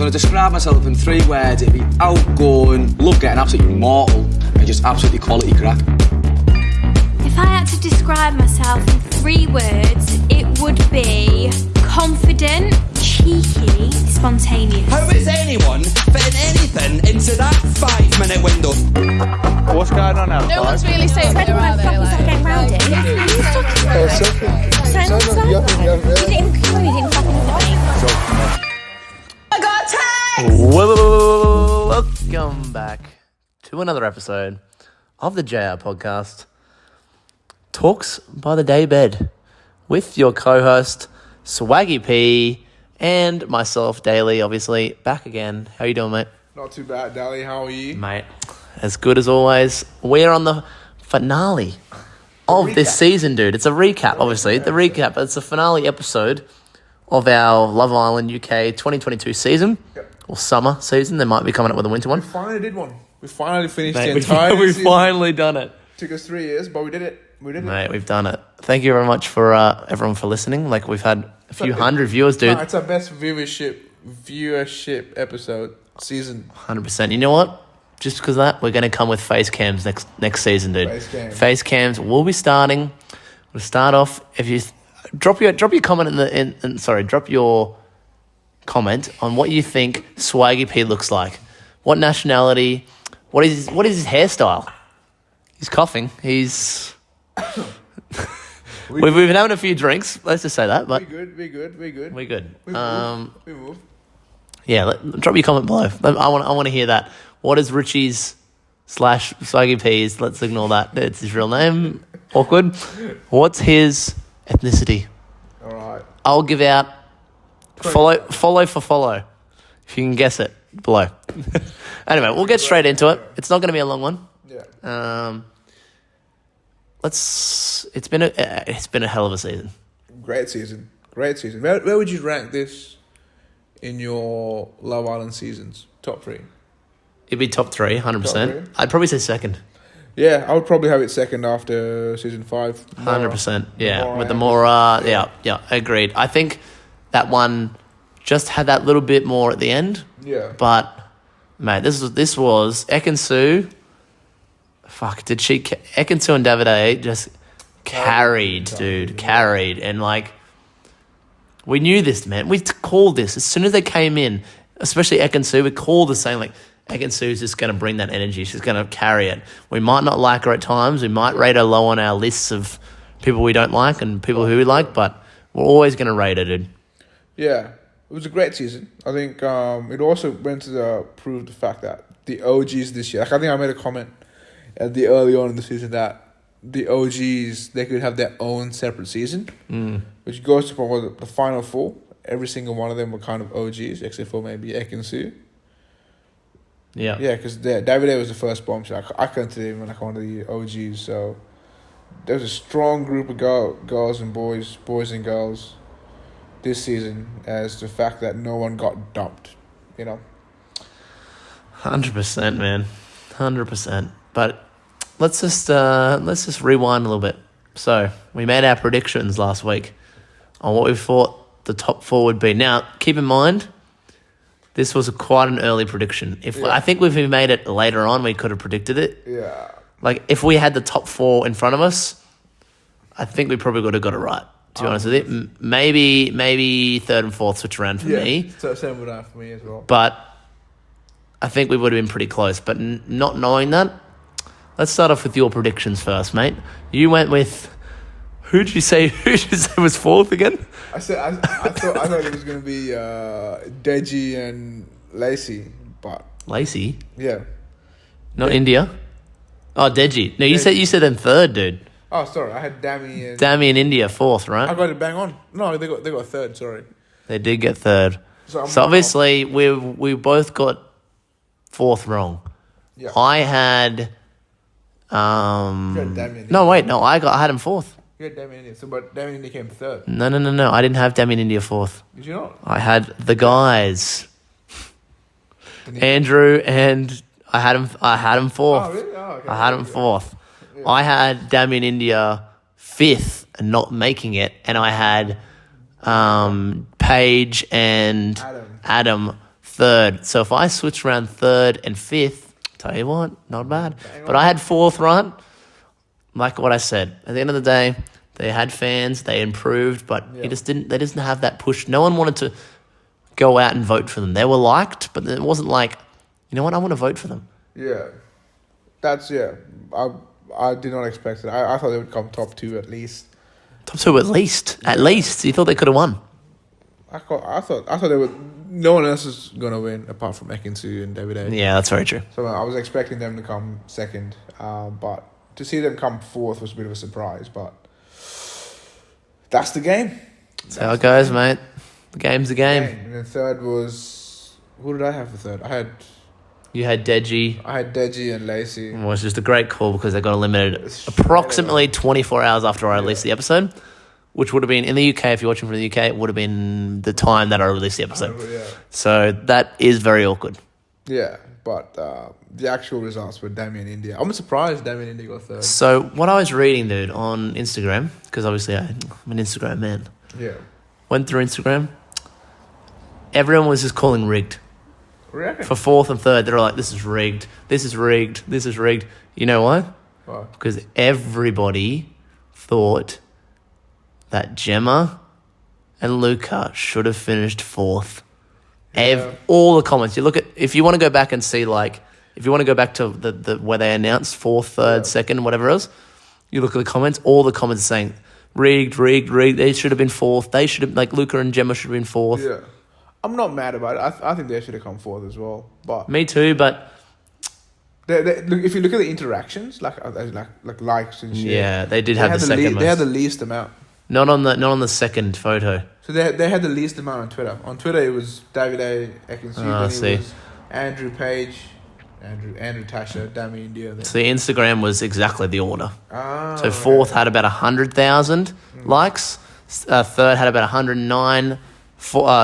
going to describe myself in 3 words, it'd be outgoing, love getting absolutely mortal, and just absolutely quality crack. If I had to describe myself in 3 words, it would be confident, cheeky, spontaneous. How is anyone fitting anything into that 5-minute window? What's going on outside? No one's really saying When there, my are they? fuckers are getting round it. You didn't fucking look at me. I got tags! Welcome back to another episode of the JR Podcast, Talks by the Daybed, with your co-host Swaggy P and myself, Daly, obviously, back again. How you doing, mate? Not too bad, Dally. How are you? Mate, as good as always. We're on the finale of this season, dude. It's a recap, obviously. The recap. It's a finale episode of our Love Island UK 2022 season. Yep. Or summer season. They might be coming up with a winter one. We finally did one. We finally finished Mate, the entire we've season. finally done it. Took us 3 years, but we did it. Mate, we've done it. Thank you very much for everyone for listening. Like, we've had a few hundred viewers, dude. No, it's our best viewership episode season. 100%. You know what? Just because of that, we're going to come with face cams next season, dude. Face cams will be starting. We'll start off. If you drop your comment drop your comment on what you think Swaggy P looks like. What nationality? What is his hairstyle? He's coughing. He's we've been having a few drinks. Let's just say that. But We're good. we're good. We move. Yeah, drop your comment below. I want to hear that. What is Richie's / Swaggy P's? Let's ignore that. It's his real name. Awkward. What's his ethnicity? All right. I'll give out follow for follow. If you can guess it below. Anyway, we'll get straight into it. It's not going to be a long one. Yeah. It's been a hell of a season. Great season. Where would you rank this in your Love Island seasons? Top 3? It'd be top 3, 100%. Top 3? I'd probably say second. Yeah, I would probably have it second after season 5. 100%. Yeah, Mora with the and- Mora. Yeah, agreed. I think that one just had that little bit more at the end. Yeah. But mate, this was Ekin-Su. Fuck, Ekin-Su and Davide just carried, and like we knew this, man. We called this as soon as they came in, especially Ekin-Su. We called this saying like Ekin-Su's just going to bring that energy. She's going to carry it. We might not like her at times. We might rate her low on our lists of people we don't like and people who we like, but we're always going to rate her, dude. Yeah, it was a great season. I think it also went to prove the fact that the OGs this year, like I think I made a comment at the early on in the season that the OGs, they could have their own separate season, which goes to probably the final 4. Every single one of them were kind of OGs, except for maybe Ekin-Su. Yeah. Yeah, because Davide was the first bombshell. I consider him like one of the OGs. So there was a strong group of girls and boys and girls this season as the fact that no one got dumped, 100%, man. 100%. But let's just rewind a little bit. So we made our predictions last week on what we thought the top 4 would be. Now, keep in mind, this was quite an early prediction. I think if we made it later on, we could have predicted it. Yeah. Like, if we had the top 4 in front of us, I think we probably would have got it right, to be honest with you. Maybe third and fourth switch around for me. So same with that for me as well. But I think we would have been pretty close. But not knowing that, let's start off with your predictions first, mate. You went with... Who did you say was 4th again? I thought it was going to be Deji and Lacey, but Lacey? yeah. Not India? Oh, Deji. No, you said them 3rd, dude. Oh, sorry, I had Dami and Dami and India 4th, right? I got it bang on. No, they got 3rd. Sorry. They did get 3rd. So obviously we both got 4th wrong. Yeah. I had You had Dami and no, wait, no, I had him 4th. You had Dami and India, but Dami and India came 3rd. No. I didn't have Dami in India 4th. Did you not? I had the guys, Andrew, and I had him 4th. Oh, really? Oh, okay. I had him 4th. Yeah. I had Dami in India 5th and not making it, and I had Paige and Adam third. So if I switch around third and fifth, tell you what, not bad. But I had fourth, right? Like what I said, at the end of the day, they had fans, they improved, but they didn't have that push. No one wanted to go out and vote for them. They were liked, but it wasn't like, you know what, I want to vote for them. Yeah. I did not expect it. I thought they would come top 2 at least. Top 2 at least. At least. You thought they could have won. I thought they would. No one else is gonna win apart from Ekin-Su and David A. Yeah, that's very true. So I was expecting them to come second, but to see them come fourth was a bit of a surprise. But that's the game. That's how it goes, mate. The game's the game. And then third was, who did I have for third? You had Deji. I had Deji and Lacey. It was just a great call because they got eliminated approximately 24 hours after I released the episode, which would have been, in the UK, if you're watching from the UK, it would have been the time that I released the episode. So that is very awkward. Yeah, but the actual results were Damien India. I'm surprised Damien India got third. So what I was reading, dude, on Instagram, because obviously I'm an Instagram man. Yeah. Went through Instagram. Everyone was just calling rigged. Reckon? For fourth and third, they're like, this is rigged, this is rigged, this is rigged. You know why? Why? Because everybody thought that Gemma and Luca should have finished fourth. All the comments. You look at, if you want to go back and see, like, if you want to go back to the where they announced fourth, third, second, whatever else, you look at the comments, all the comments are saying, rigged, rigged, rigged. They should have been fourth. They should have, like, Luca and Gemma should have been fourth. Yeah. I'm not mad about it. I think they should have come fourth as well. But me too, but look, if you look at the interactions, like likes and shit. yeah, they did have the second most. They had the least amount. Not on the second photo. So they had the least amount on Twitter. On Twitter, it was David A. Ekin-Su. Then it was Andrew Page, Andrew Tasha, Damien India. So the Instagram was exactly the order. So So fourth had about 100,000 likes. Third had about 109.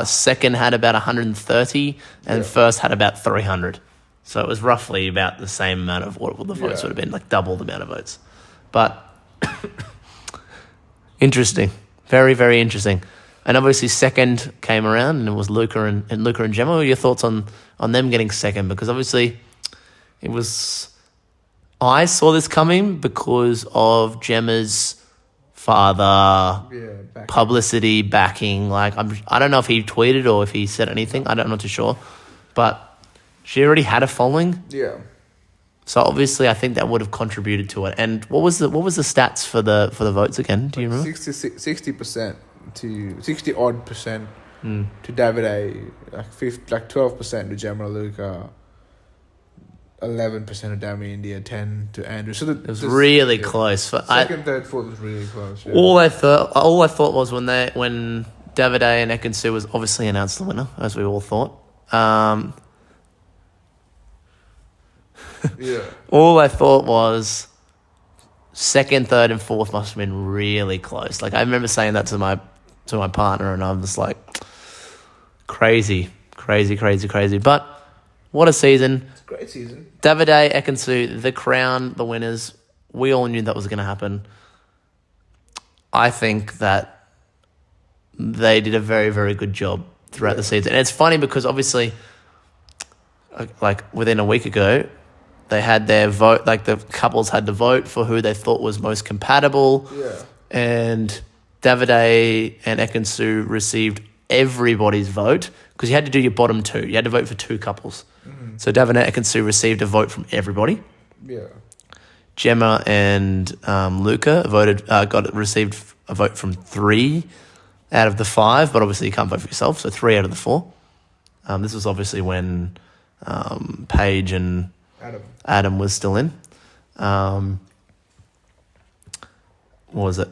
Second had about 130, and first had about 300. So it was roughly about the same amount of what the votes would have been, like double the amount of votes. But interesting, very, very interesting. And obviously second came around, and it was Luca and Gemma. What are your thoughts on them getting second? Because obviously it was, I saw this coming because of Gemma's father, publicity, backing. Like, I don't know if he tweeted or if he said anything. I'm not too sure. But she already had a following. Yeah. So obviously I think that would have contributed to it. And what was the stats for the votes again? Do you remember? 60% to 60 odd percent to David A, like 12% to Gemma Luca, 11% to Damien India, 10 to Andrew. So it was really close. Second, third, fourth was really close. Yeah. All I thought was when David A and Ekin-Su was obviously announced the winner, as we all thought. All I thought was second, third, and fourth must have been really close. Like, I remember saying that to my partner, and I'm just like, crazy. But what a season! It's a great season. David A, Ekin-Su, the crown, the winners. We all knew that was going to happen. I think that they did a very, very good job throughout the season. And it's funny because obviously, like within a week ago, they had their vote, like the couples had to vote for who they thought was most compatible. Yeah. And David A and Ekin-Su received everybody's vote because you had to do your bottom two. You had to vote for two couples. Mm-hmm. So David A and Ekin-Su received a vote from everybody. Yeah. Gemma and Luca received a vote from 3 out of the 5, but obviously you can't vote for yourself, so 3 out of the 4. This was obviously when Paige and Adam was still in. What was it?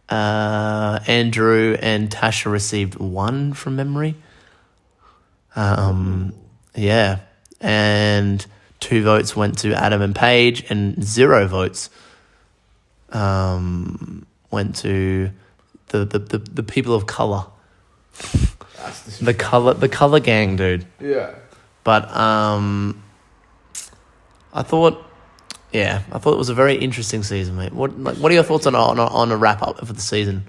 Andrew and Tasha received 1 from memory. Yeah. And 2 votes went to Adam and Paige, and 0 votes went to the people of colour. The colour gang, dude. Yeah. But I thought it was a very interesting season, mate. What are your thoughts on a wrap up for the season?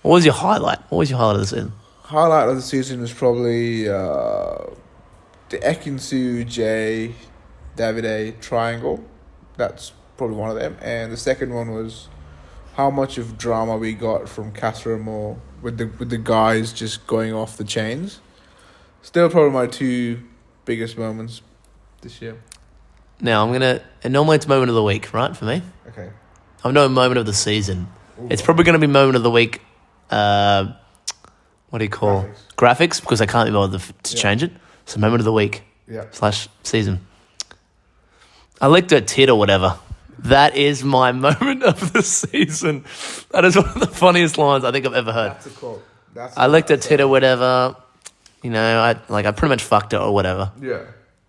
What was your highlight? What was your highlight of the season? Highlight of the season was probably the Ekinsu, Jay, Davide triangle. That's probably one of them. And the second one was how much of drama we got from Castro Moore with the guys just going off the chains. Still probably my two biggest moments this year. Now normally it's moment of the week, right, for me? Okay. I've no moment of the season. It's probably going to be moment of the week. What do you call graphics? Because I can't be bothered to change it. So moment of the week / season. I licked her tit or whatever. That is my moment of the season. That is one of the funniest lines I think I've ever heard. That's a quote. I licked her tit or whatever. You know, I pretty much fucked her or whatever. Yeah.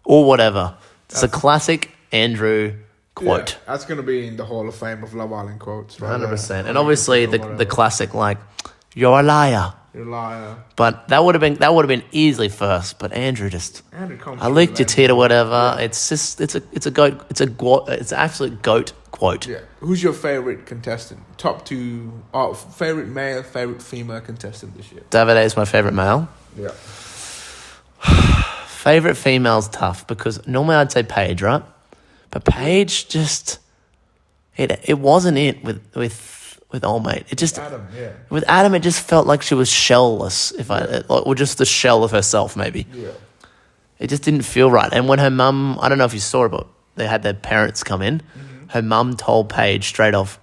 Or whatever. It's a classic Andrew quote. Yeah, that's going to be in the Hall of Fame of Love Island quotes. Right 100%. And obviously the classic, like, you're a liar. You're a liar. But that would have been easily first. But Andrew just, I licked your tit or whatever. Yeah. It's just, it's a goat. It's an absolute goat quote. Yeah. Who's your favorite contestant? Top two, favorite male, favorite female contestant this year? Davide is my favorite male. Yeah. Favorite female's tough because normally I'd say Paige, right? But Paige just, it wasn't it with old mate. It just Adam, yeah. With Adam, it just felt like she was shellless, or just the shell of herself, maybe. Yeah. It just didn't feel right. And when her mum, I don't know if you saw it, but they had their parents come in. Mm-hmm. Her mum told Paige straight off,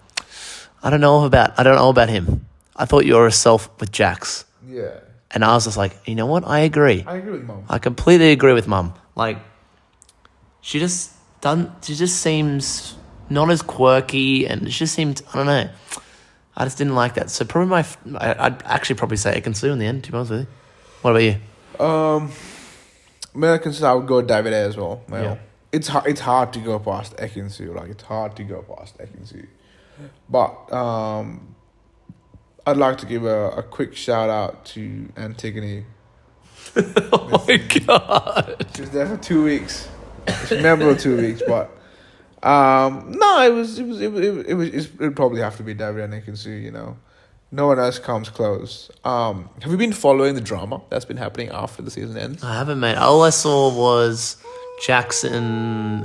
I don't know about him. I thought you were a self with Jax. Yeah. And I was just like, you know what? I agree. I agree with mum. I completely agree with mum. Like, she just seems not as quirky, and it just seemed, I don't know. I just didn't like that. So probably I'd actually probably say Ekin-Su in the end, to be honest with you. What about you? Americans, I would go David as well. Yeah. It's hard to go past Ekin-Su. Like, it's hard to go past Ekin-Su. But I'd like to give a quick shout out to Antigone. Oh my God. She was there for 2 weeks. It's a memorable 2 weeks, but no, it'd probably have to be David and Ekin-Su, you know. No one else comes close. Have you been following the drama that's been happening after the season ends? I haven't, mate. All I saw was Jackson.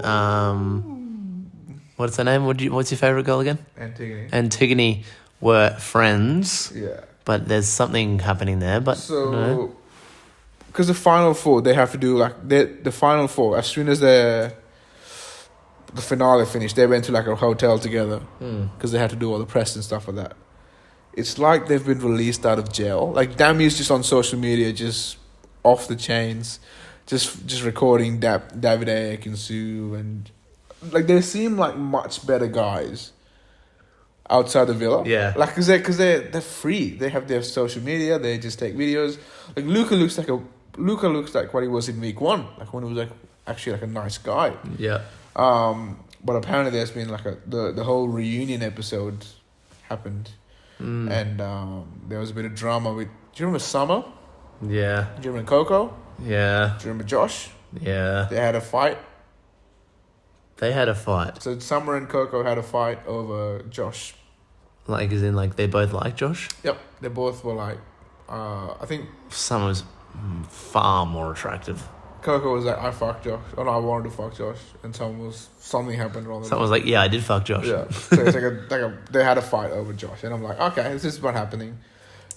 What's her name? What's your favorite girl again? Antigone were friends. Yeah. But there's something happening there. But so, because the final four, they have to do like the final four. As soon as the finale finished, they went to like a hotel together because they had to do all the press and stuff like that. It's like they've been released out of jail. Like Dami's just on social media, just off the chains, just recording Davide, Ekin-Su, and like they seem like much better guys outside the villa. Yeah. Like because they're free. They have their social media. They just take videos. Like Luca looks like what he was in week 1. Like when he was like actually like a nice guy. Yeah. But apparently there's been like the whole reunion episode happened. And there was a bit of drama with. Do you remember Summer? Yeah. Do you remember Coco? Yeah. Do you remember Josh? Yeah. They had a fight. So Summer and Coco had a fight over Josh. Like, as in, like, they both like Josh? Yep. They both were like, I think Summer was far more attractive. Coco was like, I fucked Josh. Oh no, I wanted to fuck Josh. And something happened wrong. Someone was like, yeah, I did fuck Josh. Yeah. So it's they had a fight over Josh. And I'm like, okay, this is what's happening.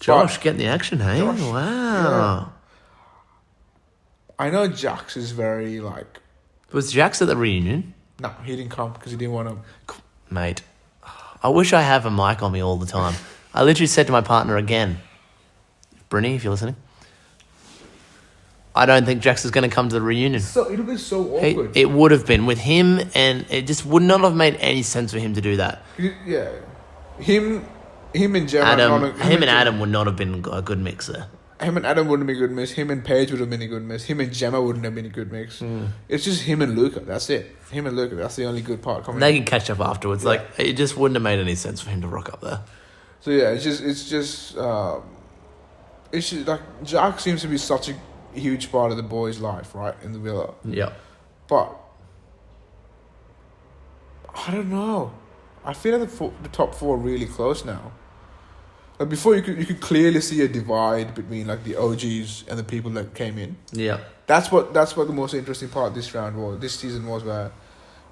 Josh getting the action, hey? Josh, Wow. Yeah. I know Jax is very like... Was Jax at the reunion? No, he didn't come because he didn't want to... Mate, I wish I have a mic on me all the time. I literally said to my partner again, Brinny, if you're listening, I don't think Jax is going to come to the reunion. So it'll be so awkward. It would have been with him, and it just would not have made any sense for him to do that. Yeah. Him and Gemma... Adam would not have been a good mix there. Him and Adam wouldn't be a good mix. Him and Paige would have been a good mix. Him and Gemma wouldn't have been a good mix. It's just him and Luca. That's it. Him and Luca. That's the only good part coming. They can catch up afterwards. Yeah. Like, it just wouldn't have made any sense for him to rock up there. So yeah, it's just like Jack seems to be such a huge part of the boys' life, right, in the villa. Yeah. But I don't know. I feel like the top 4 are really close now. Like before, you could clearly see a divide between like the OGs and the people that came in. Yeah. That's what the most interesting part of this season was, where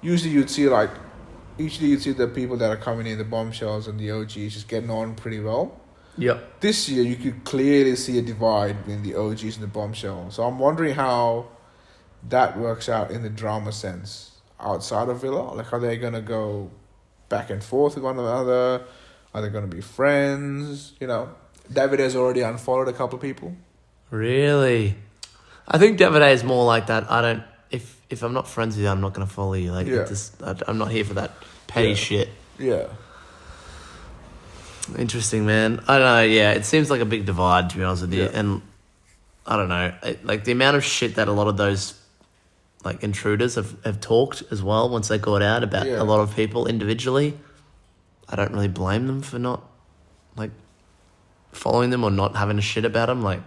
usually you'd see the people that are coming in, the bombshells and the OGs, just getting on pretty well. Yep. This year, you could clearly see a divide between the OGs and the bombshells. So I'm wondering how that works out in the drama sense outside of Villa. Like, are they gonna go back and forth with one another? Are they gonna be friends? You know, David has already unfollowed a couple of people. Really? I think David A is more like that. I don't. If I'm not friends with you, I'm not gonna follow you. Like, I'm not here for that petty shit. Yeah. Interesting, man. I don't know. Yeah, it seems like a big divide, to be honest with you. Yeah. And I don't know, like the amount of shit that a lot of those like intruders have talked as well once they got out about a lot of people individually. I don't really blame them for not like following them or not having a shit about them. Like,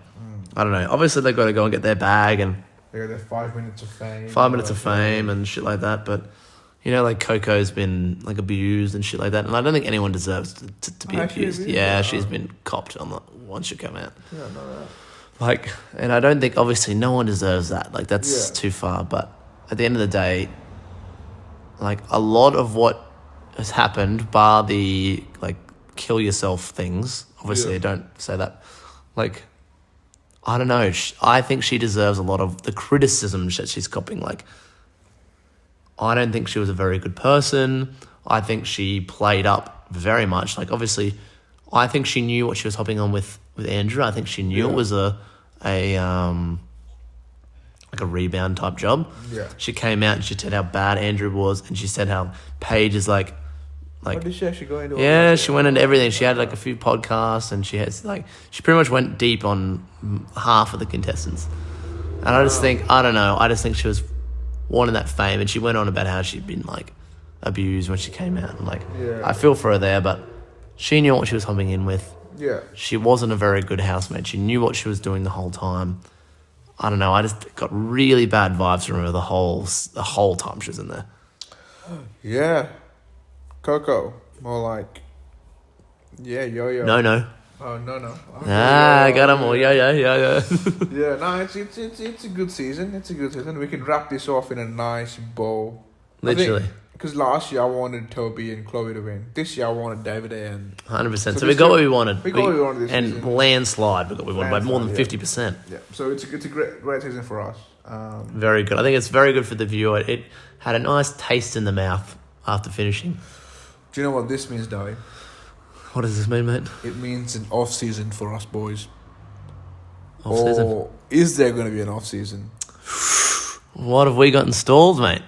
I don't know. Obviously, they got to go and get their bag and They got their 5 minutes of fame. 5 minutes of fame and shit like that. But you know, like Coco's been like abused and shit like that, and I don't think anyone deserves to be abused. Yeah, she's been copped on the once she come out. Yeah, no. Like, and I don't think, obviously, no one deserves that. Like, that's too far. But at the end of the day, like, a lot of what has happened, bar the, like, kill yourself things, obviously, I don't say that. Like, I don't know. I think she deserves a lot of the criticism that she's copping. Like, I don't think she was a very good person. I think she played up very much. Like, obviously, I think she knew what she was hopping on with Andrew. I think she knew it was a rebound type job. Yeah. She came out and she said how bad Andrew was, and she said how Paige is like. What did she actually go into? Yeah, she went into everything. She had like a few podcasts, and she pretty much went deep on half of the contestants. And I just think, I don't know, I just think she was wanting that fame, and she went on about how she'd been like abused when she came out, and like I feel for her there, but she knew what she was hopping in with. Yeah. She wasn't a very good housemate. She knew what she was doing the whole time. I don't know. I just got really bad vibes from her the whole time she was in there. Yeah. Coco. More like... Yeah, yo-yo. No. Oh, no. Okay, I got him all. Yo. Yeah, no, it's a good season. It's a good season. We can wrap this off in a nice bow. Literally. Because last year I wanted Toby and Chloe to win. This year I wanted David and... 100%. So we got what we wanted. We got what we wanted this and season. landslide. We got what we wanted by more than Landslide, 50%. Yeah, so it's a great season for us. Very good. I think it's very good for the viewer. It had a nice taste in the mouth after finishing. Do you know what this means, Dali? What does this mean, mate? It means an off season for us boys. Off-season. Or is there going to be an off season? What have we got installed, mate?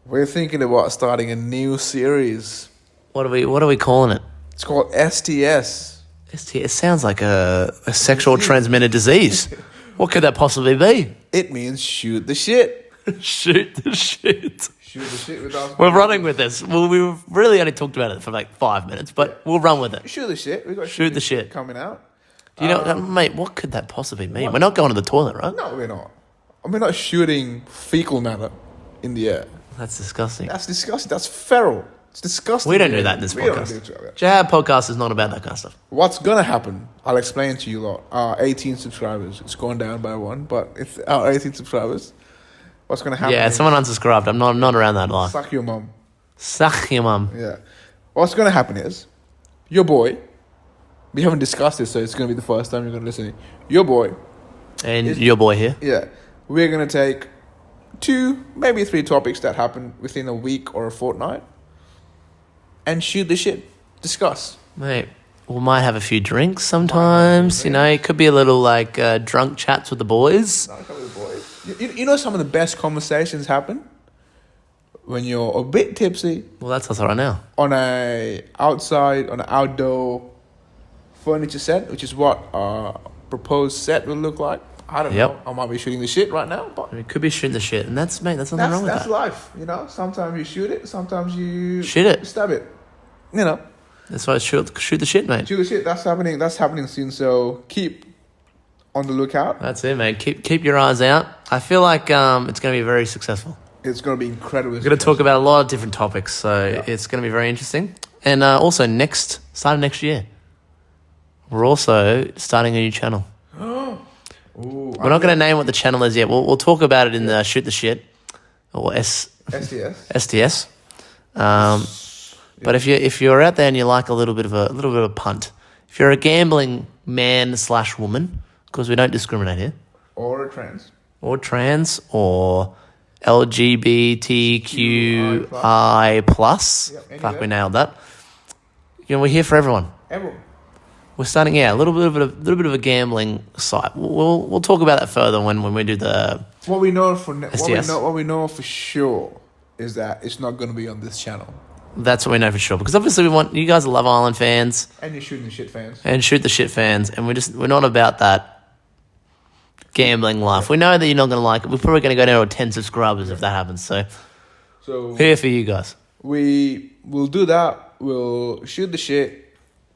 We're thinking about starting a new series. What are we calling it? It's called STS. It sounds like a sexual transmitted disease. What could that possibly be? It means shoot the shit. Shoot the shit. Shoot the shit with us. We're running with this. Well, we've really only talked about it for like 5 minutes, but we'll run with it. Shoot the shit. We got Shoot the shit coming out. Do you know, mate? What could that possibly mean? We're not going to the toilet, right? No, we're not. We're not shooting fecal matter in the air. That's disgusting. That's disgusting. That's feral. It's disgusting. We don't do that in this We don't podcast. do that. Jab podcast is not about that kind of stuff. What's gonna happen? I'll explain to you lot. Our 18 subscribers. It's gone down by one, but it's our 18 subscribers. What's gonna happen? Yeah, is- someone unsubscribed. I'm not around that life. Suck your mum. Suck your mum. Yeah. What's gonna happen is, your boy. We haven't discussed this, so it's gonna be the first time you're gonna listen. Your boy. And your boy here. Yeah. We're gonna take 2, maybe 3 topics that happen within a week or a fortnight, and shoot the shit. Discuss. Mate, we might have a few drinks sometimes. You know, it could be a little like drunk chats with the boys. Not a couple of boys. You know, some of the best conversations happen when you're a bit tipsy Well, that's us right now. on an outdoor furniture set, which is what our proposed set will look like. I don't Yep. know. I might be shooting the shit right now, but It could be shooting the shit, and that's nothing wrong with that's that. life. You know, sometimes you shoot it, sometimes you Shoot it. stab it. You know, That's why it's shoot the shit, mate. shoot the shit. That's happening. That's happening soon. So keep on the lookout. That's it, mate. Keep your eyes out. I feel like it's going to be very successful. It's going to be incredible. We're going to talk about a lot of different topics, so it's going to be very interesting. And also, start of next year, we're also starting a new channel. Ooh, We're not going to name what the channel is yet. We'll talk about it in the Shoot the Shit or SDS. STS. But if you're out there and you like a little bit of a punt, if you're a gambling man / woman, because we don't discriminate here, Or a trans. or trans or LGBTQI plus, Yep, any fuck, of we that. nailed that. We're here for everyone. Everyone. We're starting, a little bit of a gambling site. We'll talk about that further when we do the. What we know SDS. what we know for sure is that it's not going to be on this channel. That's what we know for sure, because obviously we want you guys are Love Island fans And you're shooting the shit fans. and Shoot the Shit fans, and we're not about that gambling life. We know that you're not going to like it. We're probably going to go down to 10 subscribers if that happens. So So here for you guys. we will do that. We'll shoot the shit.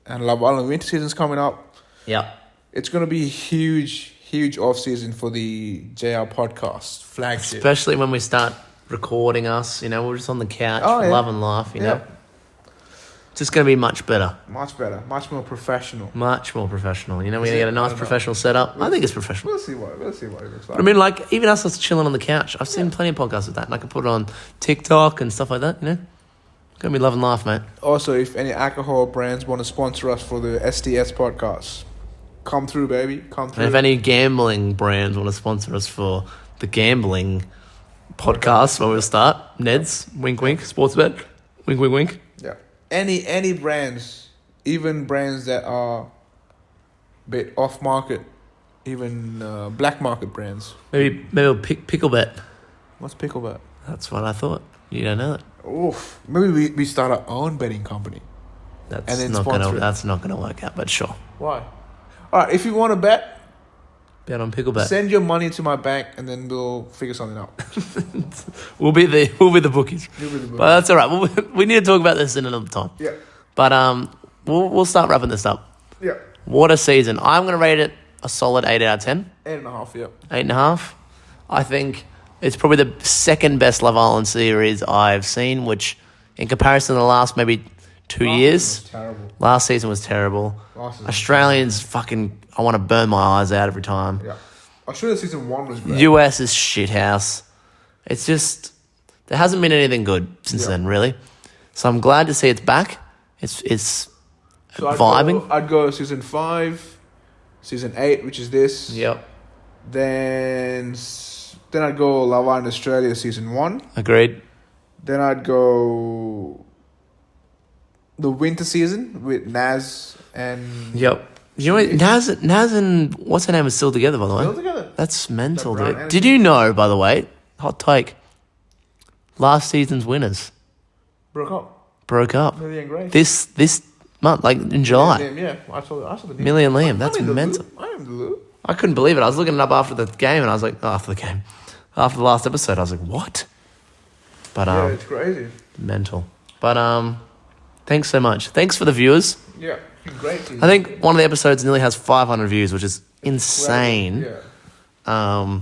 And Love Island winter season's coming up. Yeah. It's going to be huge off season for the JR podcast flagship. Especially when we start recording us, we're just on the couch, Oh, yeah. love and laugh, you know. Yeah. It's just going to be much better, Much better, much more professional. much more professional. We're going to it? get a I nice don't know. professional setup. I think it's professional. We'll see what it looks like. I mean, like, even us just chilling on the couch. I've seen plenty of podcasts with that, and I can put it on TikTok and stuff like that, Gonna be love and laugh, mate. Also, if any alcohol brands want to sponsor us for the SDS podcast, come through, baby. Come through. And if any gambling brands want to sponsor us for the gambling podcast when we'll start, Ned's, wink, wink, Sportsbet, wink, wink, wink. Yeah. Any brands, even brands that are a bit off market, even black market brands. Maybe we'll pickle bet. What's Picklebat? That's what I thought. You don't know that. Oof. Maybe we start our own betting company. That's And then not sponsor gonna. it. That's not gonna work out. But sure, Why? All right. If you want to bet, bet on pickle bet. send your money to my bank, and then we'll figure something out. We'll be the bookies. You'll be the bookie. But that's all right. We need to talk about this in another time. Yeah. But we'll start wrapping this up. Yeah. Water season. I'm gonna rate it a solid 8 out of 10. 8.5. Yeah. 8.5. I think it's probably the second best Love Island series I've seen, which in comparison to the last maybe 2 years, Terrible. last season was terrible. Last season was Australians fucking, I want to burn my eyes out every time. Yeah. Australia season 1 was great. US is shithouse. It's just, there hasn't been anything good since then, really. So I'm glad to see it's back. It's So vibing. I'd go season 5, season 8, which is this. Yep. Then I'd go Love Island Australia season 1. Agreed. Then I'd go the winter season with Naz and Yep. You know what? Naz and what's her name is still together, by the way. Still together. That's mental, Brown dude. energy. Did you know, by the way, hot take, last season's winners Broke up. broke up. Millie and Grace. This month, like in July. Yeah, I saw the news. Millie and Liam, that's I'm in the mental. loop. I am in the loop. I couldn't believe it. I was looking it up after the game, and I was like, after the last episode, I was like, what? But Yeah, it's crazy. mental. But thanks so much. Thanks for the viewers. Yeah, great season. I think one of the episodes nearly has 500 views, which is insane. Yeah.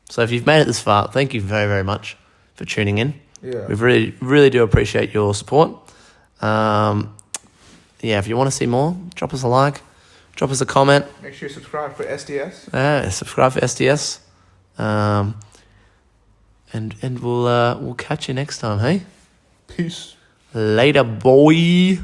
So if you've made it this far, thank you very, very much for tuning in. Yeah. We really, really do appreciate your support. If you want to see more, drop us a like, drop us a comment, Make sure you subscribe for SDS. subscribe for SDS, and we'll catch you next time. Hey, Peace. later, boy.